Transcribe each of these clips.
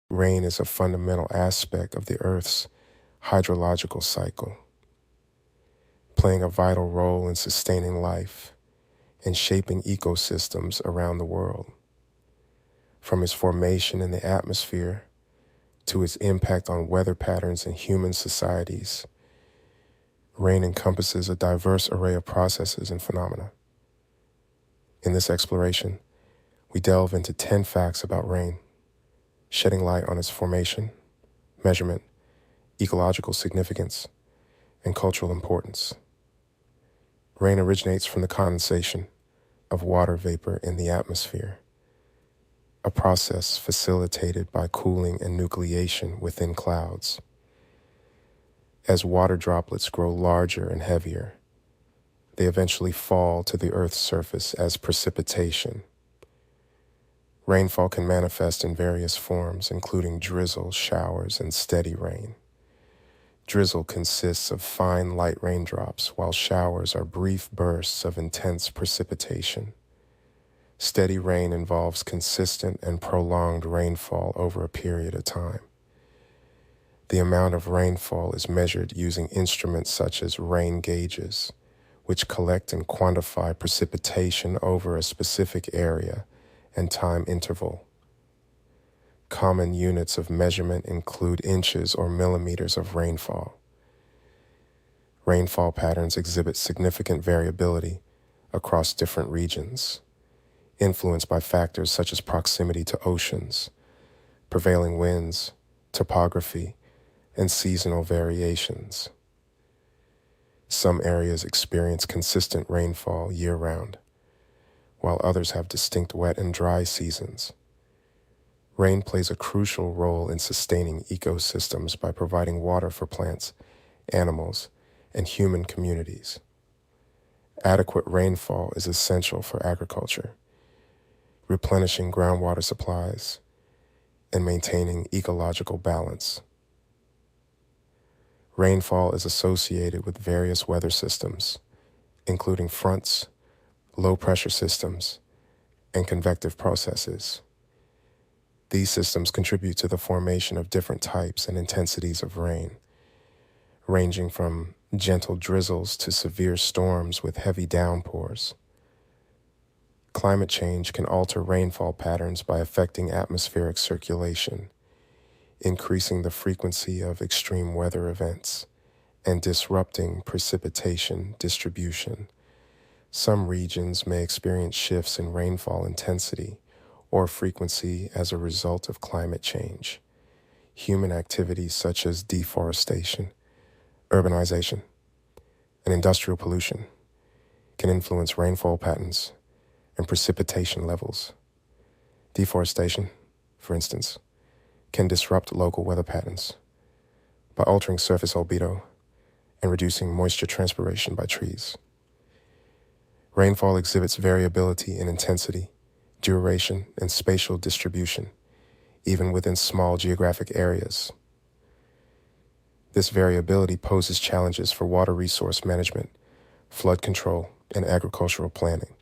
Rain is a fundamental aspect of the Earth's hydrological cycle, playing a vital role in sustaining life and shaping ecosystems around the world. From its formation in the atmosphere to its impact on weather patterns in human societies, rain encompasses a diverse array of processes and phenomena. In this exploration, we delve into 10 facts about rain, shedding light on its formation, measurement, ecological significance, and cultural importance. Rain originates from the condensation of water vapor in the atmosphere, a process facilitated by cooling and nucleation within clouds. As water droplets grow larger and heavier, they eventually fall to the Earth's surface as precipitation. Rainfall can manifest in various forms, including drizzle, showers, and steady rain. Drizzle consists of fine, light raindrops, while showers are brief bursts of intense precipitation. Steady rain involves consistent and prolonged rainfall over a period of time. The amount of rainfall is measured using instruments such as rain gauges, which collect and quantify precipitation over a specific area and time interval. Common units of measurement include inches or millimeters of rainfall. Rainfall patterns exhibit significant variability across different regions, influenced by factors such as proximity to oceans, prevailing winds, topography, and seasonal variations. Some areas experience consistent rainfall year-round, while others have distinct wet and dry seasons. Rain plays a crucial role in sustaining ecosystems by providing water for plants, animals, and human communities. Adequate rainfall is essential for agriculture, replenishing groundwater supplies, and maintaining ecological balance. Rainfall is associated with various weather systems, including fronts, low-pressure systems, and convective processes. These systems contribute to the formation of different types and intensities of rain, ranging from gentle drizzles to severe storms with heavy downpours. Climate change can alter rainfall patterns by affecting atmospheric circulation, increasing the frequency of extreme weather events, and disrupting precipitation distribution. Some regions may experience shifts in rainfall intensity or frequency as a result of climate change. Human activities such as deforestation, urbanization, and industrial pollution can influence rainfall patterns and precipitation levels. Deforestation, for instance, can disrupt local weather patterns by altering surface albedo and reducing moisture transpiration by trees. Rainfall exhibits variability in intensity, duration, and spatial distribution, even within small geographic areas. This variability poses challenges for water resource management, flood control, and agricultural planning.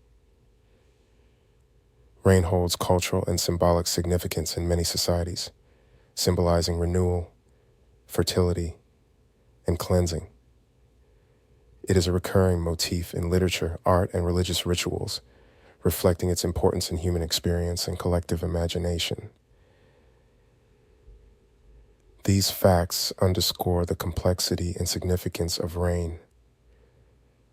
Rain holds cultural and symbolic significance in many societies, symbolizing renewal, fertility, and cleansing. It is a recurring motif in literature, art, and religious rituals, reflecting its importance in human experience and collective imagination. These facts underscore the complexity and significance of rain,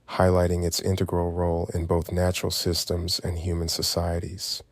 highlighting its integral role in both natural systems and human societies.